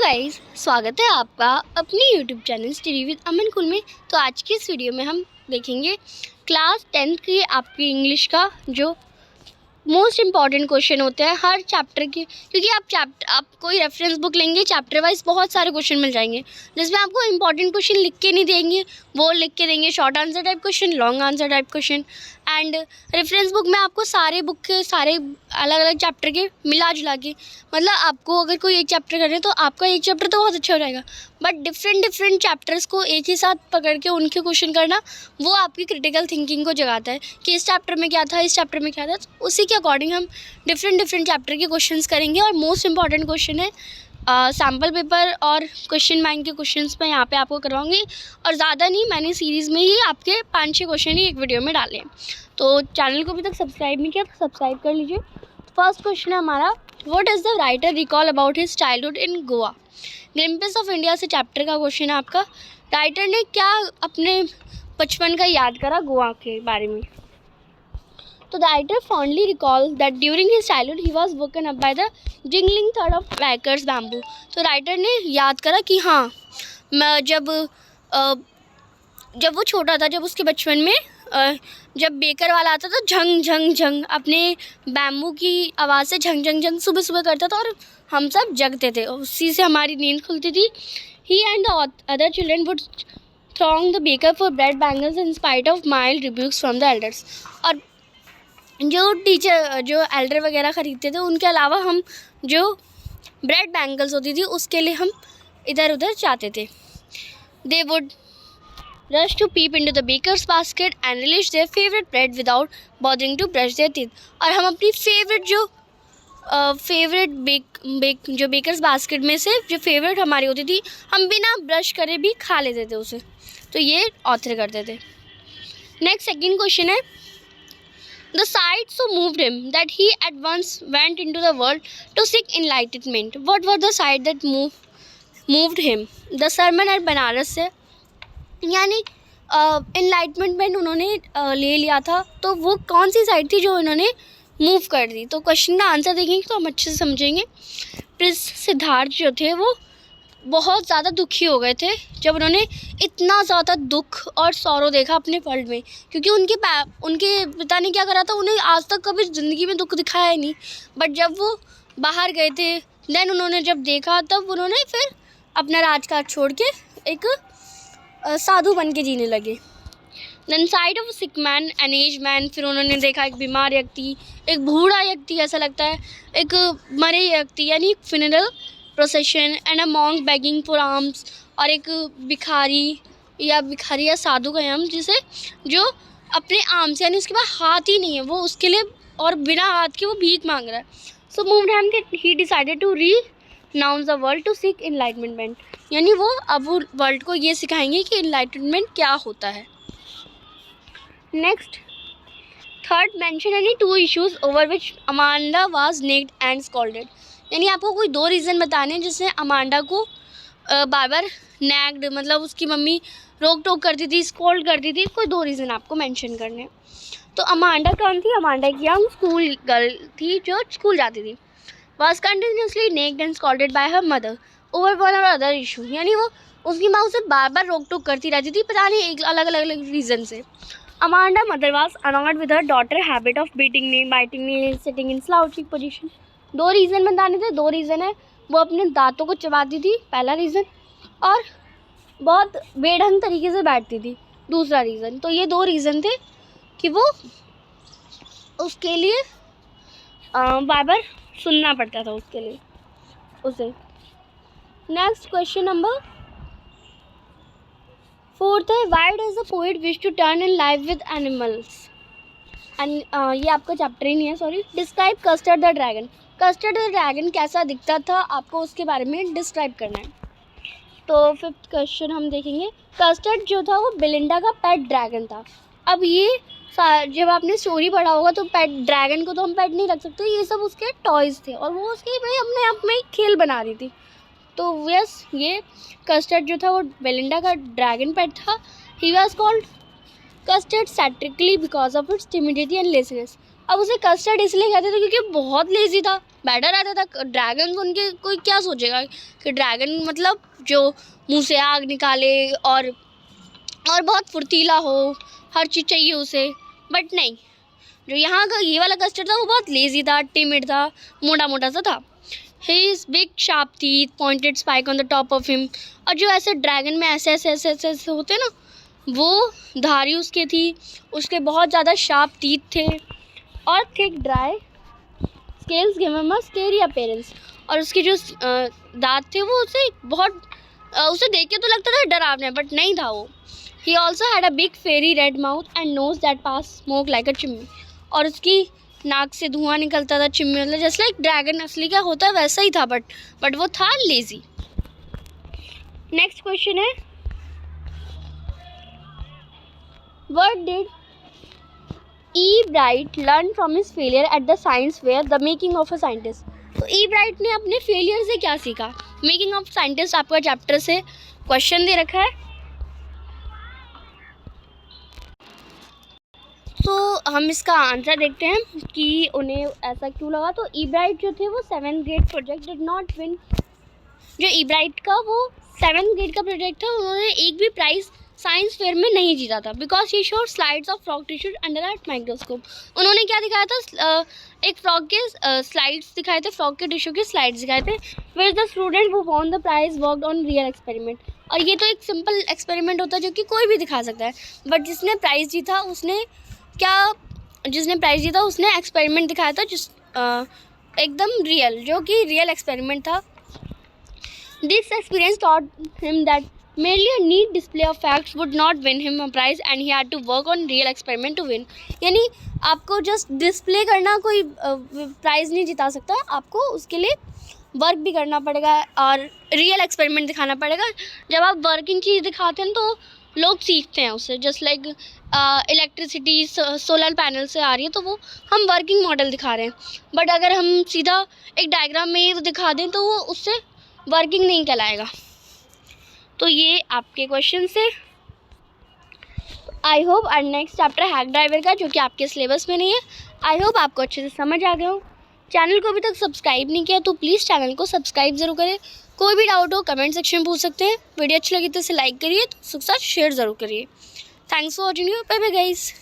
Guys, स्वागत है आपका अपनी यूट्यूब चैनल स्टडी विद अमन कुल में। तो आज की इस वीडियो में हम देखेंगे क्लास 10th की आपकी इंग्लिश का जो मोस्ट इंपॉर्टेंट क्वेश्चन होते हैं हर चैप्टर के, क्योंकि आप कोई रेफरेंस बुक लेंगे चैप्टर वाइज बहुत सारे क्वेश्चन मिल जाएंगे जिसमें आपको इंपॉर्टेंट क्वेश्चन लिख के नहीं देंगे, वो लिख के देंगे short answer type question, long answer type question. And reference book में आपको सारे बुक के सारे अलग अलग चैप्टर के मिला जुला के, मतलब आपको अगर कोई एक चैप्टर करें तो आपका एक चैप्टर तो बहुत अच्छा हो जाएगा, बट डिफरेंट चैप्टर्स को एक ही साथ पकड़ के उनके क्वेश्चन करना वो आपकी क्रिटिकल थिंकिंग को जगाता है कि इस चैप्टर में क्या था, इस चैप्टर में क्या था। तो उसी के अकॉर्डिंग हम डिफरेंट चैप्टर के क्वेश्चंस करेंगे। और मोस्ट इंपॉर्टेंट क्वेश्चन है सैम्पल पेपर और क्वेश्चन बैंक के क्वेश्चंस मैं यहाँ पे आपको करवाऊंगी, और ज़्यादा नहीं, मैंने सीरीज़ में ही आपके 5-6 क्वेश्चन ही एक वीडियो में डाले हैं। तो चैनल को अभी तक सब्सक्राइब नहीं किया तो सब्सक्राइब कर लीजिए। फर्स्ट क्वेश्चन है हमारा, what does the writer recall about his childhood in Goa. Glimpses of India से चैप्टर का क्वेश्चन है आपका, राइटर ने क्या अपने बचपन का याद करा गोवा के बारे में। तो the writer fondly recall that during his childhood he was woken up by the jingling third of bakers bamboo. तो राइटर ने याद करा कि हाँ, जब वो छोटा था, जब उसके बचपन में जब बेकर वाला आता था झंग झंग झंग अपने बैम्बू की आवाज़ से झंग झंग झंग सुबह सुबह करता था और हम सब जगते थे, उसी से हमारी नींद खुलती थी। He and the other children would throng the baker for bread bangles in spite of mild rebukes from the elders। और जो एल्डर वगैरह ख़रीदते थे उनके अलावा हम जो ब्रेड बैंगल्स होती थी उसके लिए हम इधर उधर जाते थे। They would rush to peep into the baker's basket and relish their favorite bread without bothering to brush their teeth। और हम अपनी फेवरेट जो बेकर्स बास्केट में से जो फेवरेट हमारी होती थी हम बिना ब्रश करे भी खा लेते थे उसे। तो ये ऑथर करते थे। नेक्स्ट सेकंड क्वेश्चन है, the sight so moved him that he at once went into the world to seek enlightenment. What were the sight that moved him. The sermon at Banaras से, यानी एनलाइटमेंट उन्होंने ले लिया था, तो वो कौन सी साइड थी जो उन्होंने मूव कर दी। तो क्वेश्चन का आंसर देखेंगे तो हम अच्छे से समझेंगे। प्रिंस सिद्धार्थ जो थे वो बहुत ज़्यादा दुखी हो गए थे जब उन्होंने इतना ज़्यादा दुख और सौरो देखा अपने वर्ल्ड में, क्योंकि उनके पिता ने क्या करा था, उन्हें आज तक कभी ज़िंदगी में दुख दिखाया ही नहीं। बट जब वो बाहर गए थे देन उन्होंने जब देखा तब उन्होंने फिर अपना राजकाज छोड़ के एक साधु बन के जीने लगे। Then sight of sick man an age man, फिर उन्होंने देखा एक बीमार व्यक्ति, एक बूढ़ा व्यक्ति ऐसा लगता है, एक मरे व्यक्ति यानी funeral procession, and a monk begging for alms, और एक भिखारी या साधु का हम जिसे जो अपने आर्म्स यानी उसके पास हाथ ही नहीं है, वो उसके लिए और बिना हाथ के वो भीख मांग रहा है। So moved him that he decided to renounce the world to seek enlightenment, यानी वो अब वर्ल्ड को ये सिखाएंगे कि enlightenment क्या होता है। Next third, mention any 2 issues over which Amanda was nagged and scolded। यानी आपको कोई 2 रीज़न बताने हैं जिससे अमांडा को बार बार नैग्ड, मतलब उसकी मम्मी रोक टोक करती थी, स्कोल्ड करती थी, कोई 2 रीज़न आपको मेंशन करने हैं। तो अमांडा कौन थी। अमांडा एक यंग स्कूल गर्ल थी जो स्कूल जाती थी। was continuously nagged and scolded by her mother over one or other issue, यानी वो उसकी माँ उसे बार बार रोक टोक करती रहती थी, पता नहीं एक अलग अलग रीज़न से। Amanda mother was annoyed with her daughter habit of beating nail, biting nail, sitting in slouching position। 2 reason बताने थे। 2 रीज़न है, वो अपने दांतों को चबाती थी पहला रीज़न, और बहुत बेढंग तरीके से बैठती थी दूसरा रीज़न। तो ये 2 रीज़न थे कि वो उसके लिए बार बार सुनना पड़ता था उसके लिए उसे। नेक्स्ट क्वेश्चन नंबर 4 है, why does the poet wish to turn in life with animals. And ये आपका चैप्टर ही नहीं है, sorry. Describe custard the dragon. Custard the dragon कैसा दिखता था आपको उसके बारे में डिस्क्राइब करना है। तो 5th क्वेश्चन हम देखेंगे, कस्टर्ड जो था वो बेलिंडा का पेट ड्रैगन था। अब ये जब आपने स्टोरी पढ़ा होगा तो पेट ड्रैगन को तो हम पेट नहीं रख सकते, ये सब उसके टॉयज़ थे और वो उसके भाई अपने आप में एक खेल बना रही थी। तो यस, ये कस्टर्ड जो था वो बेलिंडा का ड्रैगन पेट था। He was called custard satirically because of its timidity and laziness. अब उसे कस्टर्ड इसलिए कहते थे क्योंकि बहुत लेजी था, बैठा रहता था। ड्रैगन उनके कोई क्या सोचेगा कि ड्रैगन मतलब जो मुंह से आग निकाले और बहुत फुर्तीला हो, हर चीज़ चाहिए उसे। बट नहीं, जो यहाँ का ये वाला कस्टर्ड था वो बहुत लेजी था, टिमिड था, मोटा मोटा सा था। His big sharp teeth, pointed spike on the top of him। और जो ऐसे ड्रैगन में ऐसे ऐसे ऐसे ऐसे ऐसे होते ना, वो धारी उसके थी, उसके बहुत ज़्यादा शार्प टीथ थे और thick dry scales give him a scary appearance. और उसके जो दांत थे वो उसे बहुत उसे देख के तो लगता था डरावना, बट नहीं था वो। He also had a big fiery red mouth and nose that pass smoke like a chimney. और उसकी नाक से धुआं निकलता था, चिमनी, मतलब जैसे लाइक ड्रैगन असली का होता है वैसा ही था, बट वो था लेजी। नेक्स्ट क्वेश्चन है, what did E bright learn from his failure at the science fair the making of a scientist. तो ई ब्राइट ने अपने फेलियर से क्या सीखा? मेकिंग ऑफ साइंटिस्ट आपका चैप्टर से क्वेश्चन दे रखा है, तो हम इसका आंसर देखते हैं कि उन्हें ऐसा क्यों लगा। तो ई ब्राइट जो थे वो 7th grade project did not win. जो ई ब्राइट का वो 7th ग्रेड का प्रोजेक्ट था, उन्होंने एक भी प्राइज़ साइंस फेयर में नहीं जीता था, because he showed slides of frog tissue under at microscope. उन्होंने क्या दिखाया था? एक फ्रॉग के स्लाइड्स दिखाए थे, फ्रॉग के टिश्यू के स्लाइड्स दिखाए थे। वेयर द स्टूडेंट वो won the prize worked on real experiment. और ये तो एक सिंपल एक्सपेरिमेंट होता है जो कि कोई भी दिखा सकता है, बट जिसने प्राइज़ जीता उसने एक्सपेरिमेंट दिखाया था जिस एकदम रियल, जो कि रियल एक्सपेरिमेंट था। This experience taught him that merely a neat display of facts would not win him a prize and he had to work on real experiment to win। यानी आपको just display करना कोई price नहीं जिता सकता, आपको उसके लिए वर्क भी करना पड़ेगा और रियल एक्सपेरिमेंट दिखाना पड़ेगा। जब आप वर्किंग चीज़ दिखाते हैं तो लोग सीखते हैं उससे। Just like electricity solar panel से आ रही है तो वो हम वर्किंग मॉडल दिखा रहे हैं, बट अगर हम सीधा एक डायग्राम में ये दिखा दें तो वो उससे वर्किंग नहीं कहलाएगा। तो ये आपके क्वेश्चन से। आई होप और नेक्स्ट चैप्टर हैक ड्राइवर का, जो कि आपके सिलेबस में नहीं है, आई होप आपको अच्छे से समझ आ गया हो। चैनल को अभी तक सब्सक्राइब नहीं किया तो प्लीज़ चैनल को सब्सक्राइब ज़रूर करें। कोई भी डाउट हो कमेंट सेक्शन में पूछ सकते हैं। वीडियो अच्छी लगी तो इसे लाइक करिए, तो उसके साथ शेयर ज़रूर करिए। Thanks for watching you, bye bye guys.